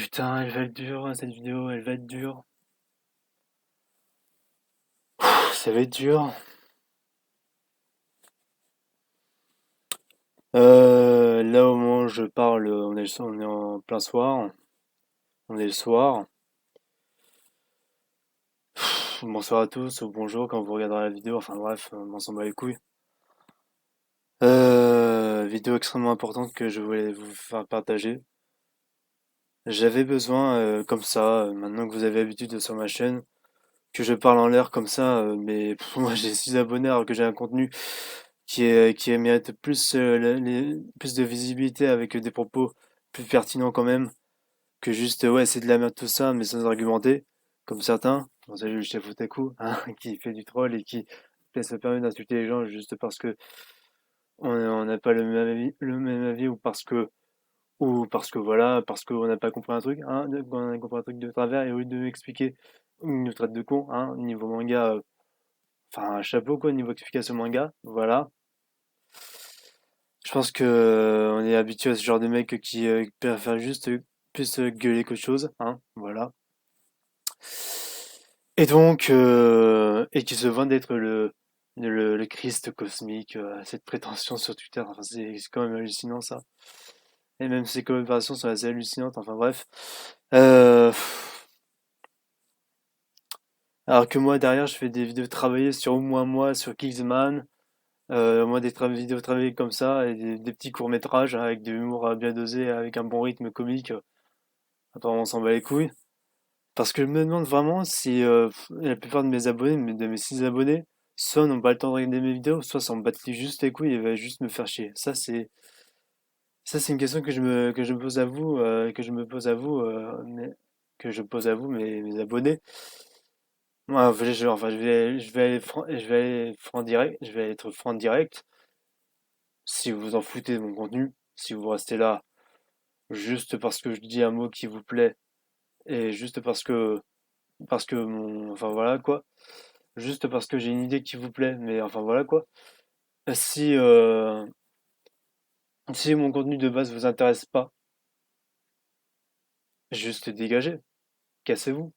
putain, elle va être dure, cette vidéo, elle va être dure. Ça va être dur. Là, au moment où je parle, on est en plein soir. On est le soir. Bonsoir à tous, ou bonjour quand vous regarderez la vidéo. Enfin bref, on s'en bat les couilles. Vidéo extrêmement importante que je voulais vous faire partager. J'avais besoin, comme ça, maintenant que vous avez l'habitude de sur ma chaîne, que je parle en l'air comme ça, mais moi j'ai 6 abonnés alors que j'ai un contenu qui mérite plus, plus de visibilité avec des propos plus pertinents quand même que juste ouais c'est de la merde tout ça mais sans argumenter comme certains. Bon, salut le chef Otaku hein, qui fait du troll et qui se permet d'insulter les gens juste parce que on n'a pas le même avis ou parce que voilà parce qu'on n'a pas compris un truc hein, on a compris un truc de travers et au lieu de m'expliquer ils nous traite de con hein niveau manga enfin chapeau quoi niveau explication manga voilà. Je pense que on est habitué à ce genre de mec qui préfère juste plus gueuler qu'autre chose, hein, voilà. Et donc, et qui se vante d'être le Christ cosmique, cette prétention sur Twitter, enfin, c'est quand même hallucinant ça. Et même ses collaborations sont assez hallucinantes, enfin bref. Euh, alors que moi derrière, je fais des vidéos travaillées sur au moins moi, sur Kingsman, moi des vidéos travaillées comme ça, et des petits courts-métrages hein, avec de l'humour bien dosé, avec un bon rythme comique. Attends, on s'en bat les couilles. Parce que je me demande vraiment si la plupart de mes abonnés, de mes 6 abonnés, soit n'ont pas le temps de regarder mes vidéos, soit s'en battent juste les couilles et va juste me faire chier. Ça c'est une question que je me pose à vous, que je me pose à vous, que je pose à vous, mes abonnés. Moi, enfin, je vais aller je vais aller franc direct, je vais être franc direct. Si vous vous en foutez de mon contenu, si vous restez là juste parce que je dis un mot qui vous plaît et juste parce que mon, enfin voilà quoi. Juste parce que j'ai une idée qui vous plaît, mais enfin voilà quoi. Si, si mon contenu de base vous intéresse pas, juste dégagez, cassez-vous.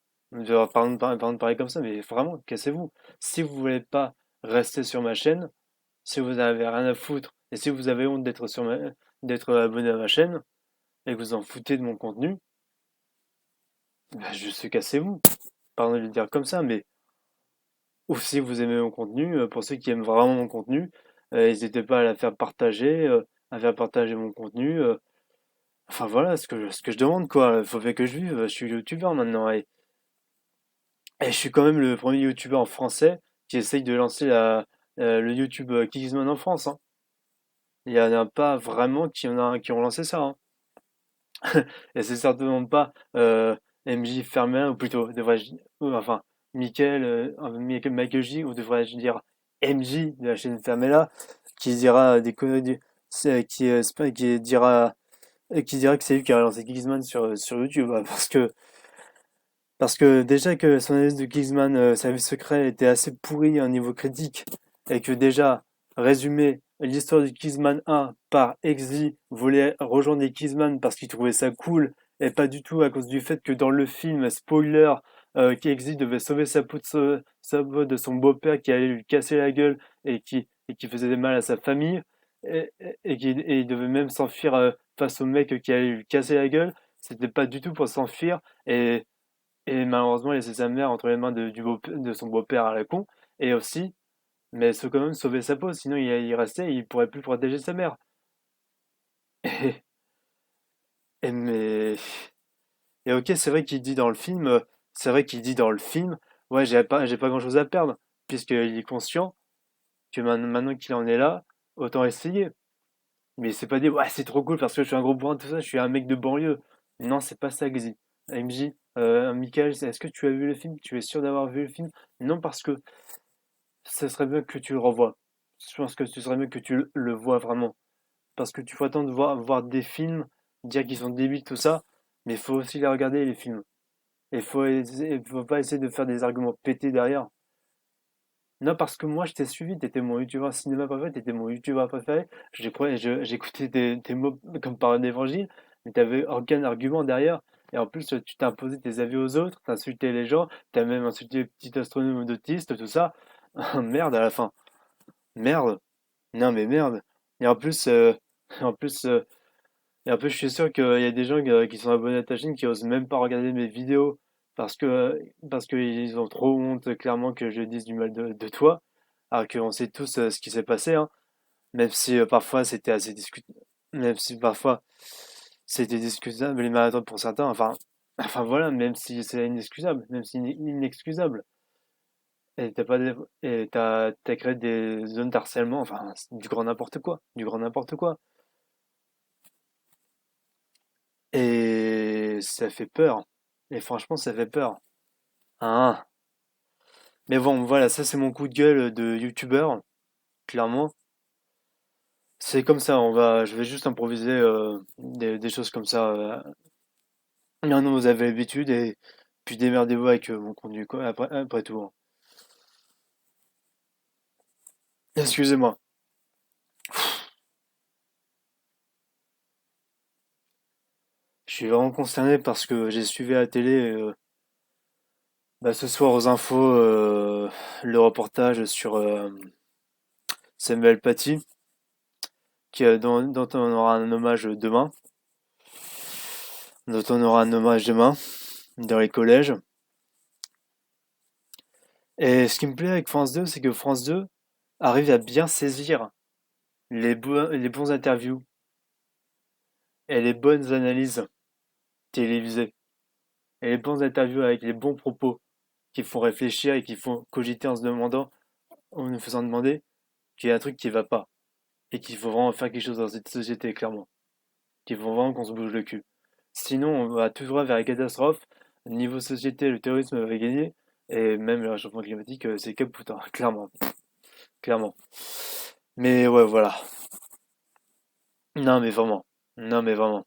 Pardon de parler comme ça, mais vraiment, cassez-vous. Si vous voulez pas rester sur ma chaîne, si vous avez rien à foutre, et si vous avez honte d'être abonné à ma chaîne, et que vous en foutez de mon contenu, bah juste cassez-vous. Pardon de le dire comme ça, mais ou si vous aimez mon contenu, pour ceux qui aiment vraiment mon contenu, n'hésitez pas à la faire partager, à faire partager mon contenu. Enfin voilà ce que je demande quoi. Il faut bien que je vive. Je suis youtubeur maintenant et je suis quand même le premier youtubeur en français qui essaye de lancer le YouTube Kingsman en France. Hein. Il y en a pas vraiment qui ont lancé ça. Hein. Et c'est certainement pas MJ Fermin ou plutôt devrais-je enfin Michael J ou devrais-je dire MJ de la chaîne Fermella qui dira des conneries qui dira que c'est lui qui a lancé Kingsman sur YouTube hein, parce que déjà que son analyse de Kingsman Service secret était assez pourrie au niveau critique et que déjà résumer l'histoire du Kingsman 1 par Exy voulait rejoindre les Kingsman parce qu'il trouvait ça cool et pas du tout à cause du fait que dans le film spoiler qu'Exy devait sauver sa peau de son beau-père qui allait lui casser la gueule et qui faisait mal à sa famille et il devait même s'enfuir face au mec qui allait lui casser la gueule. C'était pas du tout pour s'enfuir et malheureusement laisser sa mère entre les mains de son beau-père à la con. Et aussi, mais elle faut quand même sauver sa peau, sinon il restait, il pourrait plus protéger sa mère. Et, et mais et ok, c'est vrai qu'il dit dans le film, c'est vrai qu'il dit dans le film, ouais, j'ai pas grand-chose à perdre, puisqu'il est conscient que maintenant qu'il en est là, autant essayer. Mais c'est pas dit, ouais, c'est trop cool parce que je suis un gros bourrin, tout ça, je suis un mec de banlieue. Non, c'est pas ça que dit. MJ, Michael, est-ce que tu as vu le film? Tu es sûr d'avoir vu le film? Non, parce que ce serait bien que tu le revoies. Je pense que ce serait mieux que tu le vois vraiment. Parce que tu faut attendre de voir des films, dire qu'ils sont débiles, tout ça, mais il faut aussi les regarder, les films. Et faut pas essayer de faire des arguments pétés derrière. Non, parce que moi, je t'ai suivi, t'étais mon youtubeur cinéma préféré, t'étais mon youtubeur préféré. J'écoutais tes mots comme par un évangile, mais t'avais aucun argument derrière. Et en plus, tu t'as imposé tes avis aux autres, t'as insulté les gens, t'as même insulté les petits astronomes autistes, tout ça. Merde à la fin. Merde. Non mais merde. Et en plus, en plus, et en plus, je suis sûr qu'il y a des gens qui sont abonnés à ta chaîne qui osent même pas regarder mes vidéos parce qu'ils ont trop honte clairement que je dise du mal de toi. Alors qu'on sait tous ce qui s'est passé, hein. Même si parfois c'était assez discutable, même si parfois c'était discutable les marathons pour certains. Enfin voilà, même si c'est inexcusable, même si inexcusable. Et t'as créé des zones d'harcèlement. Enfin, c'est du grand n'importe quoi, du grand n'importe quoi. Et ça fait peur. Et franchement, ça fait peur. Hein. Mais bon, voilà, ça c'est mon coup de gueule de youtubeur, clairement. C'est comme ça, je vais juste improviser des choses comme ça. Maintenant, vous avez l'habitude et puis démerdez-vous avec mon contenu, quoi, après tout, hein. Excusez-moi. Je suis vraiment consterné parce que j'ai suivi à la télé ce soir aux infos le reportage sur Samuel Paty, dont on aura un hommage demain, dont on aura un hommage demain dans les collèges. Et ce qui me plaît avec France 2, c'est que France 2 arrive à bien saisir les bons interviews et les bonnes analyses télévisées et les bons interviews avec les bons propos qui font réfléchir et qui font cogiter en nous faisant demander qu'il y a un truc qui va pas et qu'il faut vraiment faire quelque chose dans cette société, clairement. Qu'il faut vraiment qu'on se bouge le cul. Sinon, on va tout droit vers la catastrophe. Niveau société, le terrorisme va gagner et même le réchauffement climatique, c'est caput, hein, clairement, clairement. Mais ouais, voilà. Non, mais vraiment. Non, mais vraiment.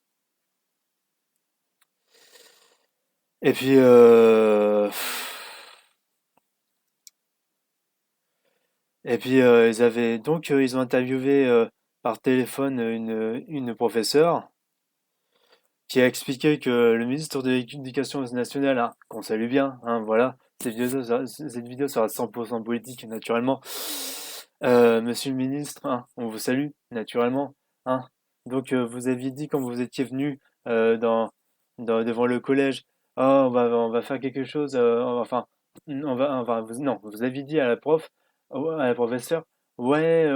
Et puis, ils ont interviewé par téléphone une professeure qui a expliqué que le ministre de l'Éducation nationale, hein, qu'on salue bien, hein, voilà, cette vidéo sera 100% politique, naturellement. Monsieur le ministre, hein, on vous salue, naturellement, hein. Donc, vous aviez dit quand vous étiez venu euh, dans, devant le collège, oh, on va faire quelque chose, non, vous aviez dit à la à la professeure, ouais,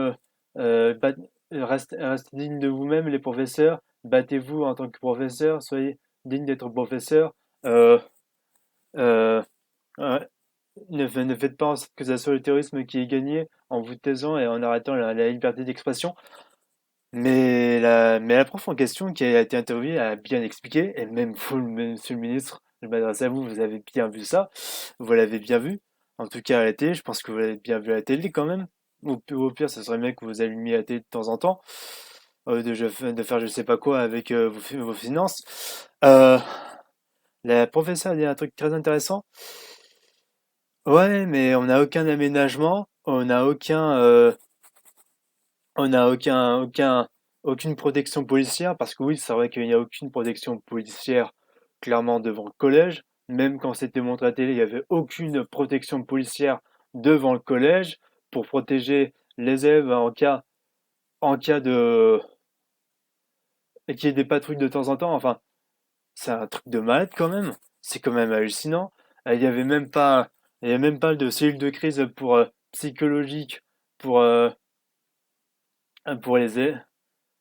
bah, restez digne de vous-même, les professeurs, battez-vous en tant que professeur, soyez digne d'être professeur. Euh, euh, euh, ne faites pas en sorte que ça soit le terrorisme qui ait gagné en vous taisant et en arrêtant la liberté d'expression. Mais la prof en question qui a été interviewée a bien expliqué, et même vous, monsieur le ministre, je m'adresse à vous, vous avez bien vu ça, vous l'avez bien vu, en tout cas à la télé, je pense que vous l'avez bien vu à la télé quand même. Au pire, ce serait bien que vous allumiez la télé de temps en temps, de faire je sais pas quoi avec vos finances. Euh, la professeure a dit un truc très intéressant. Ouais, mais on n'a aucun aménagement, on n'a aucune protection policière, parce que oui, c'est vrai qu'il n'y a aucune protection policière clairement devant le collège. Même quand c'était montré à la télé, il n'y avait aucune protection policière devant le collège pour protéger les élèves en cas de, et qu'il y ait des patrouilles de temps en temps. Enfin, c'est un truc de malade quand même. C'est quand même hallucinant. Il y avait même pas, il y avait même pas de cellule de crise pour psychologique pour euh, pour les élèves.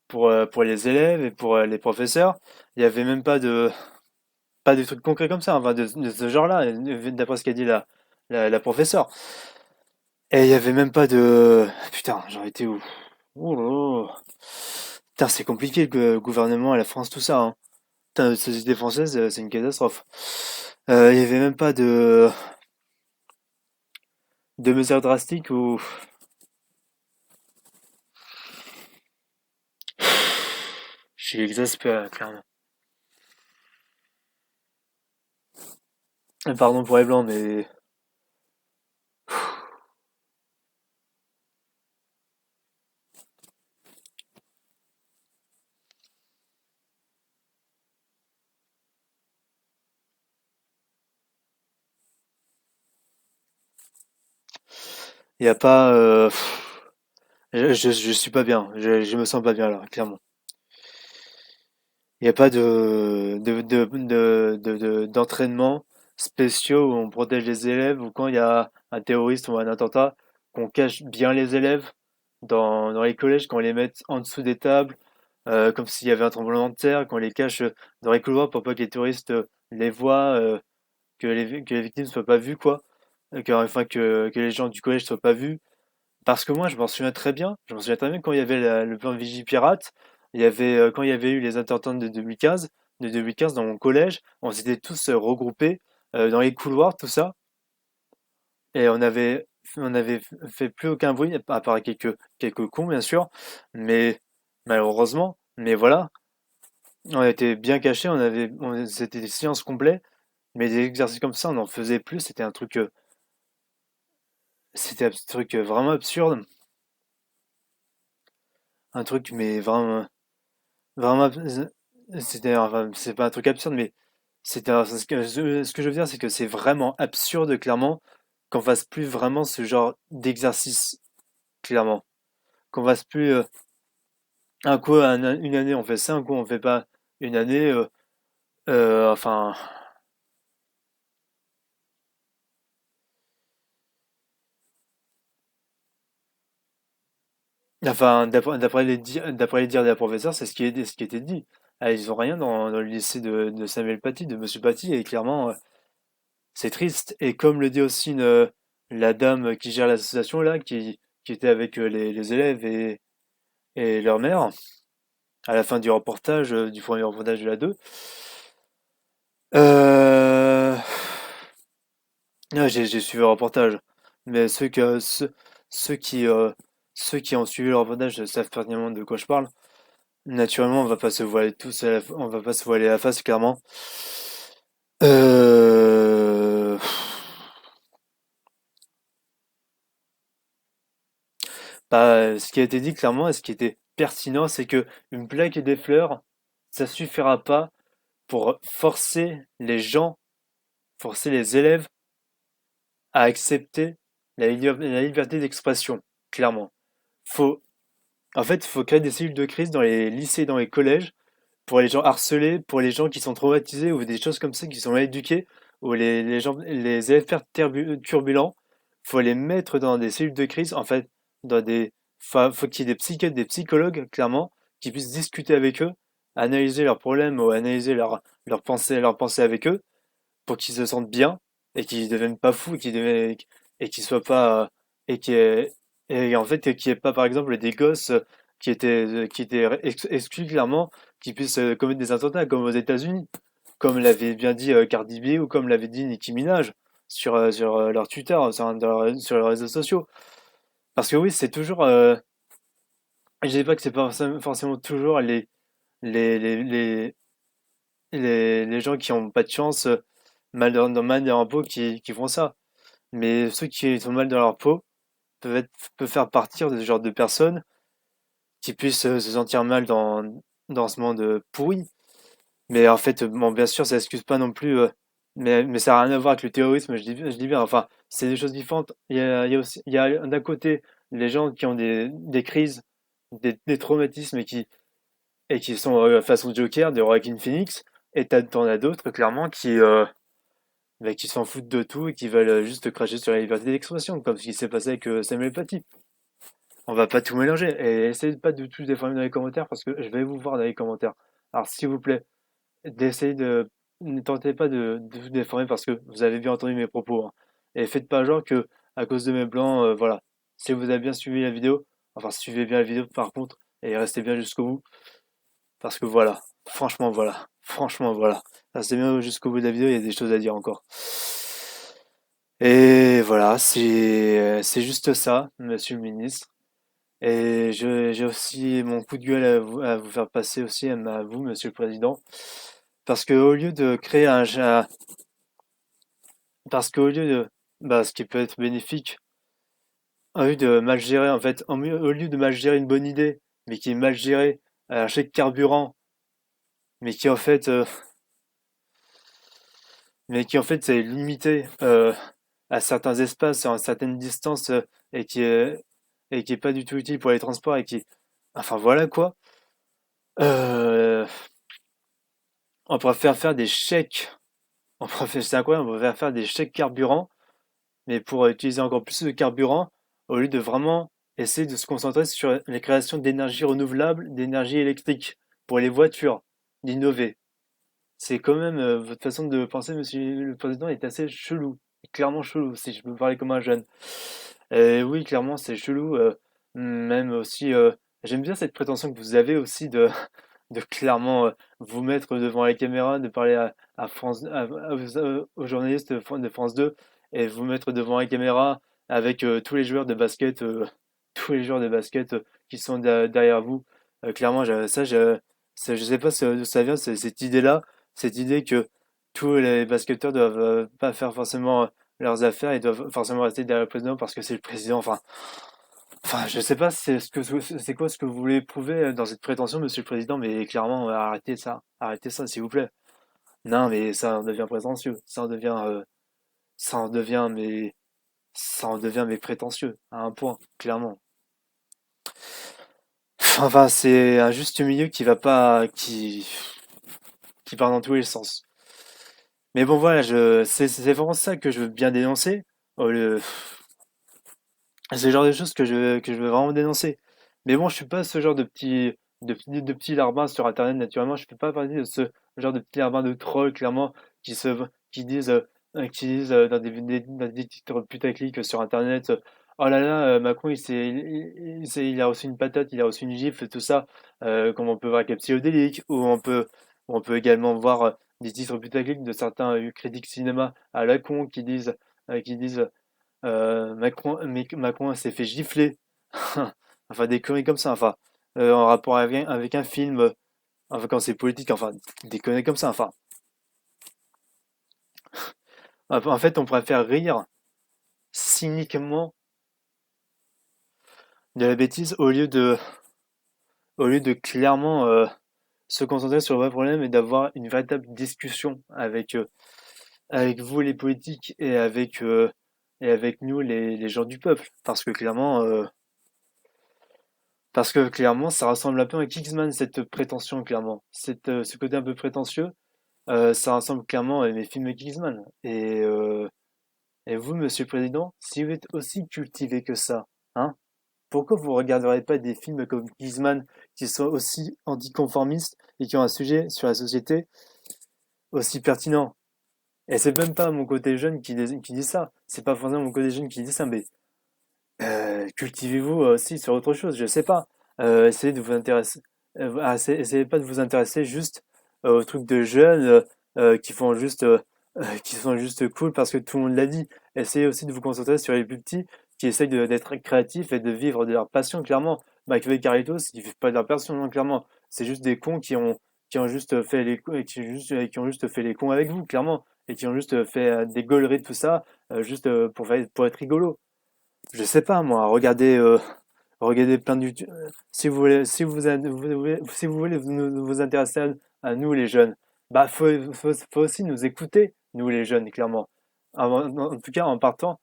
Pour les élèves et pour les professeurs. Il n'y avait même pas de trucs concrets comme ça, enfin, de ce genre-là, d'après ce qu'a dit la professeure. Et il n'y avait même pas de... Putain, j'en étais où? Oh là là. Putain, c'est compliqué le gouvernement, la France, tout ça, hein. Putain, la société française, c'est une catastrophe. Il n'y avait même pas de mesures drastiques où... Je suis exaspéré, clairement. Pardon pour les blancs, mais... Il y a pas, je suis pas bien. Je me sens pas bien là, clairement. Il n'y a pas d'entraînement spéciaux où on protège les élèves ou quand il y a un terroriste ou un attentat, qu'on cache bien les élèves dans les collèges, qu'on les mette en dessous des tables, comme s'il y avait un tremblement de terre, qu'on les cache dans les couloirs pour pas que les touristes les voient, que les victimes soient pas vues, quoi. Enfin, que les gens du collège soient pas vus. Parce que moi, je m'en souviens très bien. Je m'en souviens très bien quand il y avait le plan Vigipirate. Il y avait, quand il y avait eu les attentats de 2015 dans mon collège, on s'était tous regroupés dans les couloirs, tout ça, et on avait fait plus aucun bruit, à part quelques cons, bien sûr, mais malheureusement, mais voilà, on était bien cachés, c'était des silences complets, mais des exercices comme ça, on n'en faisait plus, c'était un truc vraiment absurde, un truc, mais vraiment. Vraiment, enfin, c'est pas un truc absurde, mais ce que je veux dire, c'est que c'est vraiment absurde, clairement, qu'on fasse plus vraiment ce genre d'exercice, clairement. Qu'on fasse plus un coup, une année, on fait ça, un coup, on fait pas une année. Enfin, d'après les dires des professeurs, c'est ce qui était dit. Ah, ils ont rien dans le lycée de Samuel Paty, de Monsieur Paty, et clairement, c'est triste. Et comme le dit aussi la dame qui gère l'association là, qui était avec les élèves et leur mère, à la fin du reportage, du premier reportage de la 2. Euh... j'ai suivi le reportage. Mais ceux qui, euh, ceux qui ont suivi le reportage savent pertinemment de quoi je parle. Naturellement, on va pas se voiler on va pas se voiler la face, clairement. Euh... Bah, ce qui a été dit clairement et ce qui était pertinent, c'est que une plaque et des fleurs, ça suffira pas pour forcer les élèves à accepter la liberté d'expression, clairement. Faut, faut créer des cellules de crise dans les lycées, dans les collèges, pour les gens harcelés, pour les gens qui sont traumatisés ou des choses comme ça, qui sont mal éduqués, ou les élèves turbulents. Faut les mettre dans des cellules de crise, en fait, faut qu'il y ait des psychiatres, des psychologues, clairement, qui puissent discuter avec eux, analyser leurs problèmes ou analyser leurs pensées avec eux, pour qu'ils se sentent bien et qu'ils deviennent pas fous et qu'ils soient pas et qui et en fait qu'il n'y ait pas par exemple des gosses qui étaient exclus clairement qui puissent commettre des attentats comme aux États-Unis, comme l'avait bien dit Cardi B ou comme l'avait dit Nicki Minaj sur leur Twitter, sur leurs réseaux sociaux. Parce que oui, c'est toujours je dis pas que c'est pas forcément toujours les les les les gens qui ont pas de chance, mal dans leur peau qui font ça. Mais ceux qui sont mal dans leur peau peuvent faire partir de ce genre de personnes qui puissent se sentir mal dans ce monde pourri. Mais en fait, bon, bien sûr, ça excuse pas non plus, mais ça n'a rien à voir avec le terrorisme, je dis bien, enfin, c'est des choses différentes. Il y a d'un côté les gens qui ont des crises, des traumatismes et qui sont façon Joker de Joaquin Phoenix, et t'en as d'autres, clairement, qui s'en foutent de tout et qui veulent juste cracher sur la liberté d'expression, comme ce qui s'est passé avec Samuel Paty. On va pas tout mélanger. Et essayez pas de tout déformer dans les commentaires parce que je vais vous voir dans les commentaires. Alors, s'il vous plaît, d'essayer de. Ne tentez pas de tout déformer parce que vous avez bien entendu mes propos, hein. Et faites pas genre que, à cause de mes blancs, voilà. Si vous avez bien suivi la vidéo, enfin, suivez bien la vidéo par contre, et restez bien jusqu'au bout. Parce que voilà, franchement, voilà. Franchement, voilà. Restez bien jusqu'au bout de la vidéo, il y a des choses à dire encore. Et voilà, c'est juste ça, monsieur le ministre. Et j'ai aussi mon coup de gueule à vous faire passer aussi à vous, monsieur le président. Parce que au lieu de créer parce qu'au lieu de, ce qui peut être bénéfique, au lieu de mal gérer, en fait, au lieu de mal gérer une bonne idée, mais qui est mal gérée, un chèque carburant, mais qui en fait c'est limité à certains espaces, à certaines distances, et qui est pas du tout utile pour les transports et qui, enfin voilà quoi. Euh, on pourrait faire des chèques, c'est incroyable, on pourrait faire des chèques carburant, mais pour utiliser encore plus de carburant, au lieu de vraiment essayer de se concentrer sur la création d'énergie renouvelable, d'énergie électrique pour les voitures, d'innover. C'est quand même votre façon de penser, monsieur le président, est assez chelou. Clairement chelou, si je peux parler comme un jeune. Oui, clairement, c'est chelou. Même aussi, j'aime bien cette prétention que vous avez aussi de, de clairement vous mettre devant la caméra, de parler à France, aux journalistes de France 2 et vous mettre devant la caméra avec tous les joueurs de basket, tous les joueurs de basket qui sont derrière vous. Clairement, je sais pas d'où ça vient, cette idée-là, cette idée que tous les basketteurs doivent pas faire forcément leurs affaires, ils doivent forcément rester derrière le président parce que c'est le président. Enfin, je sais pas c'est quoi ce que vous voulez prouver dans cette prétention, monsieur le président, mais clairement, arrêtez ça, s'il vous plaît. Non, mais ça en devient prétentieux, ça en devient, mais ça en devient mais prétentieux à un point, clairement. Enfin, c'est un juste milieu qui va pas, qui part dans tous les sens. Mais bon, voilà, c'est vraiment ça que je veux bien dénoncer. Au lieu- C'est le genre de choses que je veux vraiment dénoncer. Mais bon, je suis pas ce genre de petits larbins sur Internet, naturellement. Je fais pas partie de ce genre de petits larbins de trolls, clairement, qui disent, dans des titres putaclic sur Internet, oh là là, Macron, il a reçu une patate, il a reçu une gifle, tout ça, comme on peut voir avec les psychédéliques, ou on peut également voir des titres putaclic de certains critiques cinéma à la con qui disent Macron s'est fait gifler. Enfin, des conneries comme ça. Enfin, en rapport avec un film. Enfin, quand c'est politique. Enfin, des conneries comme ça. Enfin, en fait, on préfère rire cyniquement de la bêtise au lieu de clairement se concentrer sur le vrai problème et d'avoir une véritable discussion avec vous, les politiques, et avec nous, les gens du peuple. Parce que clairement, ça ressemble un peu à Kingsman, cette prétention, clairement. Ce côté un peu prétentieux, ça ressemble clairement à mes films Kingsman. Et vous, monsieur le président, si vous êtes aussi cultivé que ça, hein, pourquoi vous ne regarderez pas des films comme Kingsman qui sont aussi anticonformistes et qui ont un sujet sur la société aussi pertinent? Et c'est même pas mon côté jeune qui dit ça. C'est pas forcément mon côté jeune qui dit ça, mais cultivez-vous aussi sur autre chose, je sais pas. Essayez de vous intéresser, essayez pas de vous intéresser juste aux trucs de jeunes qui sont juste cool parce que tout le monde l'a dit. Essayez aussi de vous concentrer sur les plus petits qui essayent d'être créatifs et de vivre de leur passion, clairement. McFly et Carlitos, ils vivent pas de leur passion, non, clairement. C'est juste des cons qui ont juste fait qui ont juste fait les cons avec vous, clairement. Et qui ont juste fait des gauleries de tout ça, juste pour être rigolo. Je sais pas moi, regardez plein de YouTube. Si vous voulez, si vous voulez vous intéresser à nous les jeunes, bah faut aussi nous écouter, nous les jeunes, clairement. En tout cas, en partant,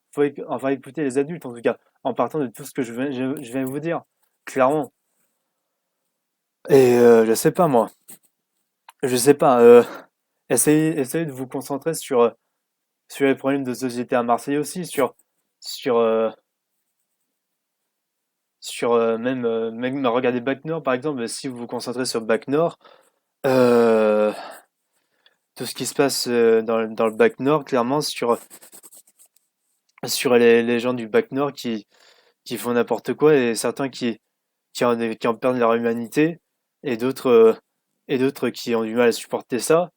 enfin écouter les adultes, en tout cas, en partant de tout ce que je viens de vous dire, clairement. Et je sais pas moi, je sais pas. Essayez de vous concentrer sur les problèmes de société à Marseille aussi, sur même regarder Bac Nord par exemple, si vous vous concentrez sur Bac Nord, euh, tout ce qui se passe dans le Bac Nord, clairement sur les gens du Bac Nord qui font n'importe quoi et certains qui en perdent leur humanité et et d'autres qui ont du mal à supporter ça,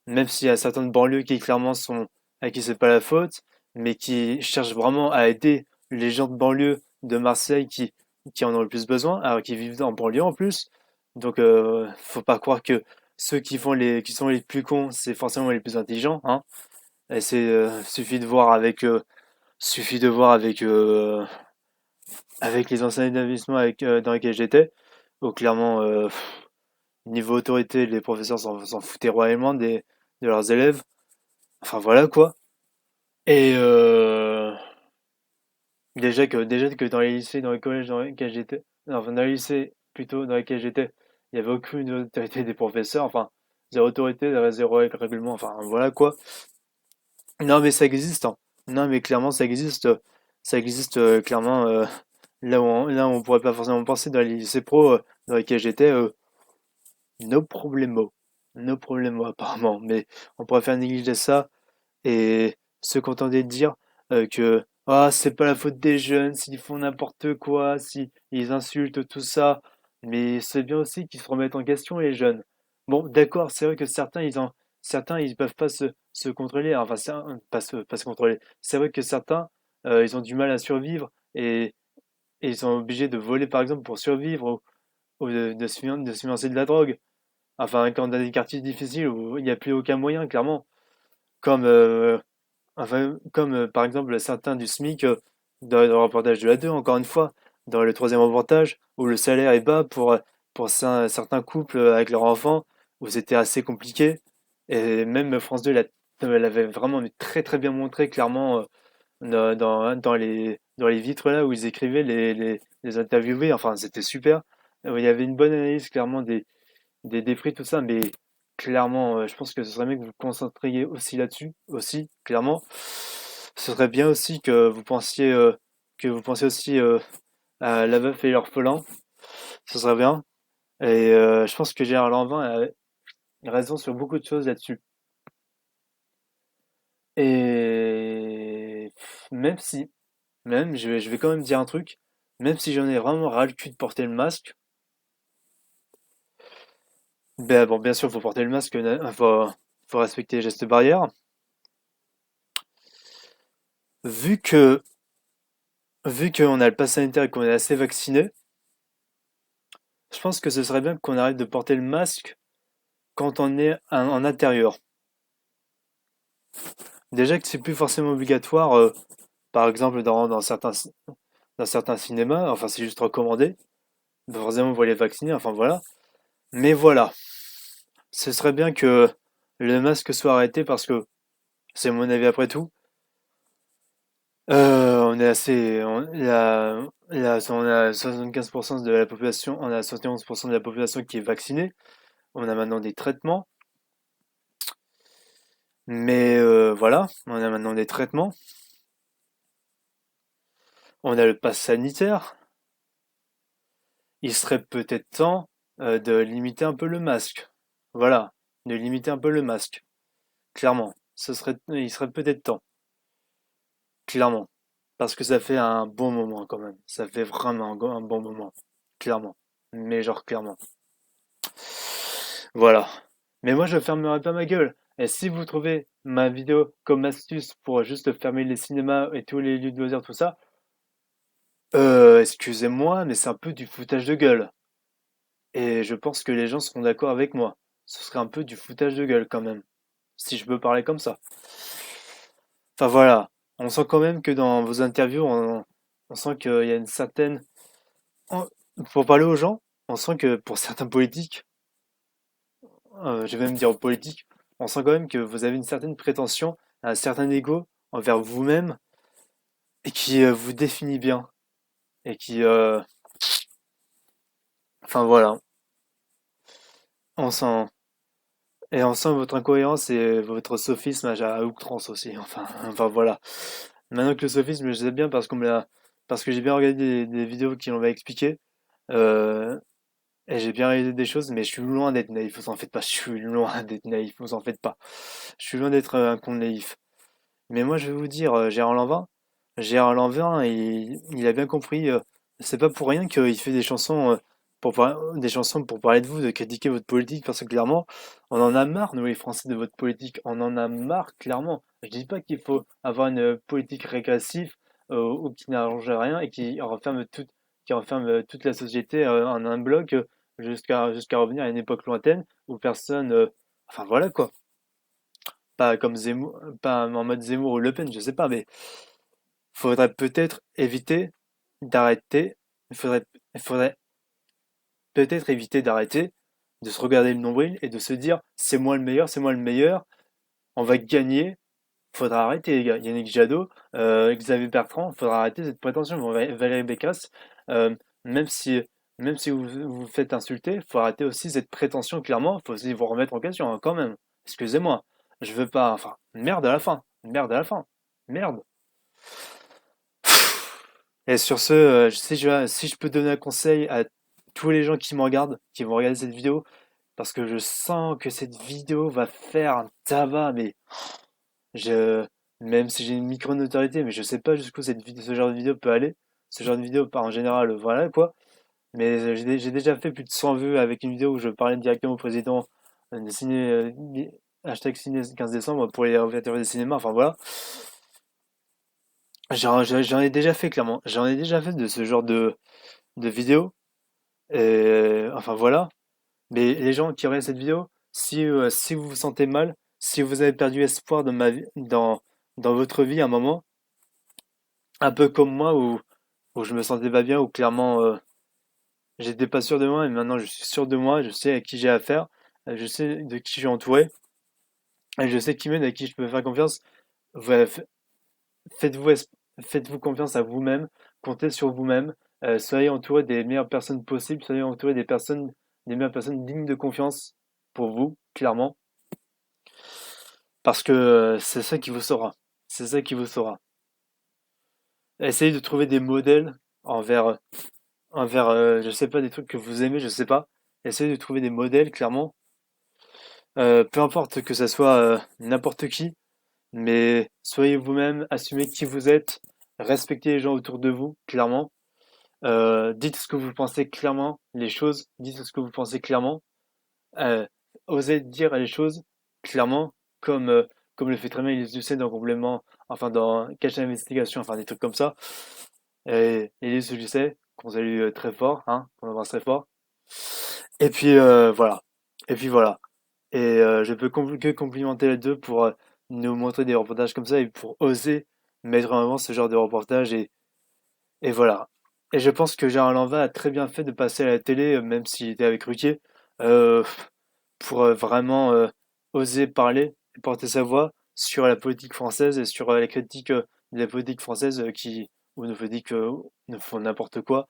même s'il y a certaines banlieues qui clairement sont à qui c'est pas la faute, mais qui cherchent vraiment à aider les gens de banlieue de Marseille qui en ont le plus besoin, alors qu'ils vivent en banlieue en plus. Donc faut pas croire que ceux qui sont les plus cons, c'est forcément les plus intelligents, hein. Et suffit de voir avec les anciens établissements dans lesquels j'étais, où clairement niveau autorité, les professeurs s'en foutaient royalement de leurs élèves. Enfin voilà quoi. Et Déjà que dans les lycées, dans les collèges dans lesquels j'étais, non, enfin dans les lycées plutôt dans lesquels j'étais, il y avait aucune autorité des professeurs, enfin zéro autorité, zéro règlement, enfin voilà quoi. Non mais ça existe, hein. Non mais clairement ça existe clairement là où on pourrait pas forcément penser dans les lycées pro dans lesquels j'étais, no problemo, no problemo apparemment, mais on pourrait faire négliger ça et se contenter de dire que ah c'est pas la faute des jeunes s'ils font n'importe quoi, si ils insultent tout ça, mais c'est bien aussi qu'ils se remettent en question les jeunes. Bon, d'accord, c'est vrai que certains ils peuvent pas se contrôler, enfin pas se contrôler. C'est vrai que certains ils ont du mal à survivre et ils sont obligés de voler par exemple pour survivre ou de se financer de la drogue. Enfin, quand on a des quartiers difficiles où il n'y a plus aucun moyen, clairement, comme par exemple certains du SMIC dans le reportage de la 2, encore une fois, dans le troisième reportage, où le salaire est bas pour certains couples avec leurs enfants, où c'était assez compliqué. Et même France 2 l'avait vraiment très très bien montré clairement dans les vitres là où ils écrivaient les interviewés. Enfin, c'était super. Il y avait une bonne analyse clairement des prix, tout ça, mais clairement, je pense que ce serait mieux que vous vous concentriez aussi là-dessus, aussi, clairement. Ce serait bien aussi que vous pensiez aussi à La Veuve et l'Orphelin, ce serait bien. Et je pense que Gérard Lanvin a raison sur beaucoup de choses là-dessus. Et même si, même, je vais quand même dire un truc, même si j'en ai vraiment ras le cul de porter le masque, ben bon, bien sûr, faut porter le masque, faut respecter les gestes barrières. Vu que Vu qu'on a le pass sanitaire et qu'on est assez vacciné, je pense que ce serait bien qu'on arrête de porter le masque quand on est en intérieur. Déjà que c'est plus forcément obligatoire, par exemple dans certains cinémas, enfin c'est juste recommandé, forcément pour les vacciner, enfin voilà. Mais voilà, ce serait bien que le masque soit arrêté parce que c'est mon avis après tout. On est assez, on a 75% de la population, on a 71% de la population qui est vaccinée. On a maintenant des traitements. Mais voilà, on a maintenant des traitements. On a le pass sanitaire. Il serait peut-être temps de limiter un peu le masque. Voilà, de limiter un peu le masque. Clairement, il serait peut-être temps. Clairement, parce que ça fait un bon moment quand même. Ça fait vraiment un bon moment. Clairement, mais genre clairement. Voilà. Mais moi, je fermerai pas ma gueule. Et si vous trouvez ma vidéo comme astuce pour juste fermer les cinémas et tous les lieux de loisirs, tout ça, excusez-moi, mais c'est un peu du foutage de gueule. Et je pense que les gens seront d'accord avec moi. Ce serait un peu du foutage de gueule quand même, si je peux parler comme ça. Enfin voilà, on sent quand même que dans vos interviews, on sent qu'il y a une certaine... on- Pour parler aux gens, on sent que pour certains politiques, je vais même dire aux politiques, on sent quand même que vous avez une certaine prétention, un certain ego envers vous-même et qui vous définit bien. Et qui... Enfin voilà, on sent... Et on sent votre incohérence et votre sophisme à outrance aussi. Enfin voilà. Maintenant que le sophisme, je sais bien parce que j'ai bien regardé des vidéos qui l'ont expliqué. Euh, et j'ai bien réalisé des choses, mais je suis loin d'être naïf. Vous en faites pas. Je suis loin d'être naïf. Vous en faites pas. Je suis loin d'être un con naïf. Mais moi, je vais vous dire, Gérard Lanvin, il a bien compris. C'est pas pour rien qu'il fait des chansons, des chansons pour parler de vous, de critiquer votre politique, parce que clairement, on en a marre, nous les Français, de votre politique. On en a marre, clairement. Je dis pas qu'il faut avoir une politique régressive ou qui n'arrange rien et qui renferme toute la société en un bloc jusqu'à revenir à une époque lointaine où personne, enfin voilà quoi. Pas comme Zemmour, pas en mode Zemmour ou Le Pen, je sais pas, mais faudrait peut-être éviter d'arrêter, il faudrait peut-être éviter d'arrêter de se regarder le nombril et de se dire c'est moi le meilleur, on va gagner Faudra arrêter, les gars. Yannick Jadot, Xavier Bertrand, faudra arrêter cette prétention. Bon, Valérie Pécresse, euh, même si, même si vous vous faites insulter, faut arrêter aussi cette prétention, clairement. Faut aussi vous remettre en question, hein, quand même. Excusez-moi. Je veux pas. Enfin, merde à la fin. Merde à la fin. Merde. Et sur ce, si je peux donner un conseil à tous les gens qui me regardent, qui vont regarder cette vidéo, parce que je sens que cette vidéo va faire un tabac, mais je, même si j'ai une micro-notoriété, mais je sais pas jusqu'où ce genre de vidéo peut aller. Ce genre de vidéo, pas en général, voilà quoi. Mais j'ai déjà fait plus de 100 vues avec une vidéo où je parlais directement au président de ciné, hashtag ciné 15 décembre pour les ouvertures des cinémas, enfin voilà. J'en ai déjà fait clairement. J'en ai déjà fait de ce genre de vidéos. Et, enfin voilà. Mais les gens qui regardent cette vidéo, si vous vous sentez mal, si vous avez perdu espoir dans ma vie, dans votre vie à un moment, un peu comme moi où je me sentais pas bien, où clairement j'étais pas sûr de moi et maintenant je suis sûr de moi, je sais à qui j'ai affaire, je sais de qui je suis entouré et je sais qui m'aide, à qui je peux faire confiance. Voilà, faites-vous faites-vous confiance à vous-même, comptez sur vous-même, soyez entouré des meilleures personnes possibles, soyez entouré des meilleures personnes dignes de confiance pour vous, clairement, parce que c'est ça qui vous saura. C'est ça qui vous saura. Essayez de trouver des modèles envers, je sais pas, des trucs que vous aimez, je sais pas. Essayez de trouver des modèles, clairement. Peu importe que ça soit n'importe qui, mais soyez vous-même, assumez qui vous êtes, respectez les gens autour de vous, clairement. Dites ce que vous pensez clairement, les choses, dites ce que vous pensez clairement. Euh, Osez dire les choses clairement, comme, euh, comme le fait très bien Elias Lucet dans Complément, enfin dans Cache l'investigation, enfin des trucs comme ça. Et Elias Lucet, qu'on salue très fort, hein, qu'on embrasse très fort. Et puis voilà. Et puis voilà. Et je peux que complimenter les deux pour nous montrer des reportages comme ça et pour oser mettre en avant ce genre de reportage et voilà. Et je pense que Gérard Lanvin a très bien fait de passer à la télé, même s'il était avec Ruquier, euh, pour vraiment oser parler et porter sa voix sur la politique française et sur les critiques de la politique française ou nous politique nous font n'importe quoi.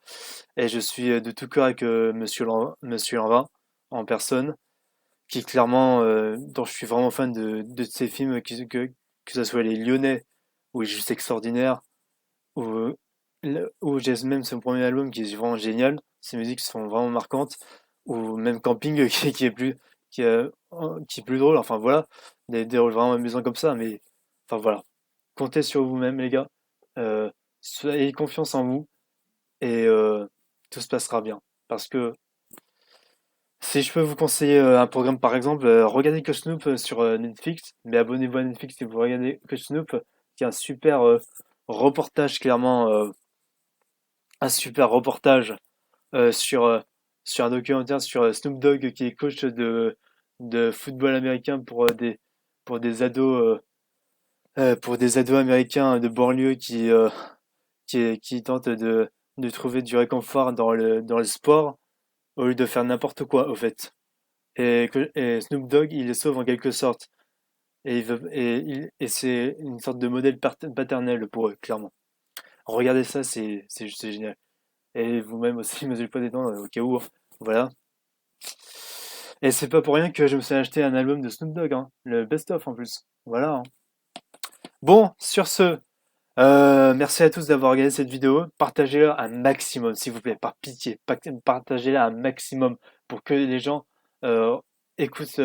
Et je suis de tout cœur avec Monsieur Lanvin en personne qui clairement, dont je suis vraiment fan de ces films, que ce soit les Lyonnais, où il est juste extraordinaire, ou, ou j'ai même son premier album qui est vraiment génial, ses musiques sont vraiment marquantes, ou même Camping qui, qui est plus drôle, enfin voilà, des rôles vraiment amusants comme ça, mais enfin voilà. Comptez sur vous-même les gars, euh, ayez confiance en vous, et tout se passera bien. Parce que si je peux vous conseiller un programme par exemple, regardez Coach Snoop sur Netflix, mais abonnez-vous à Netflix si vous regardez Coach Snoop, qui est reportage clairement, un super reportage sur sur un documentaire sur Snoop Dogg qui est coach de football américain pour des ados pour des ados américains de banlieue qui tentent de trouver du réconfort dans le sport au lieu de faire n'importe quoi au fait. Et Snoop Dogg, il les sauve en quelque sorte. Et c'est une sorte de modèle paternel pour eux, clairement. Regardez ça, c'est juste génial. Et vous-même aussi, mesurez pas des dents au cas où, hein. Voilà. Et c'est pas pour rien que je me suis acheté un album de Snoop Dogg, hein. Le best-of en plus. Voilà, hein. Bon, sur ce, merci à tous d'avoir regardé cette vidéo. Partagez-la un maximum, s'il vous plaît, par pitié. Partagez-la un maximum pour que les gens euh, écoutent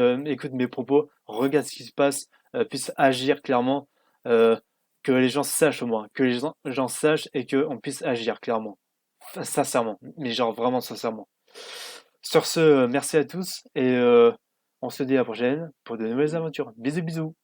mes propos, regardent ce qui se passe, puissent agir clairement, euh, que les gens sachent au moins, que les gens sachent et qu'on puisse agir clairement. Sincèrement, mais genre vraiment sincèrement. Sur ce, merci à tous et on se dit à la prochaine pour de nouvelles aventures. Bisous bisous.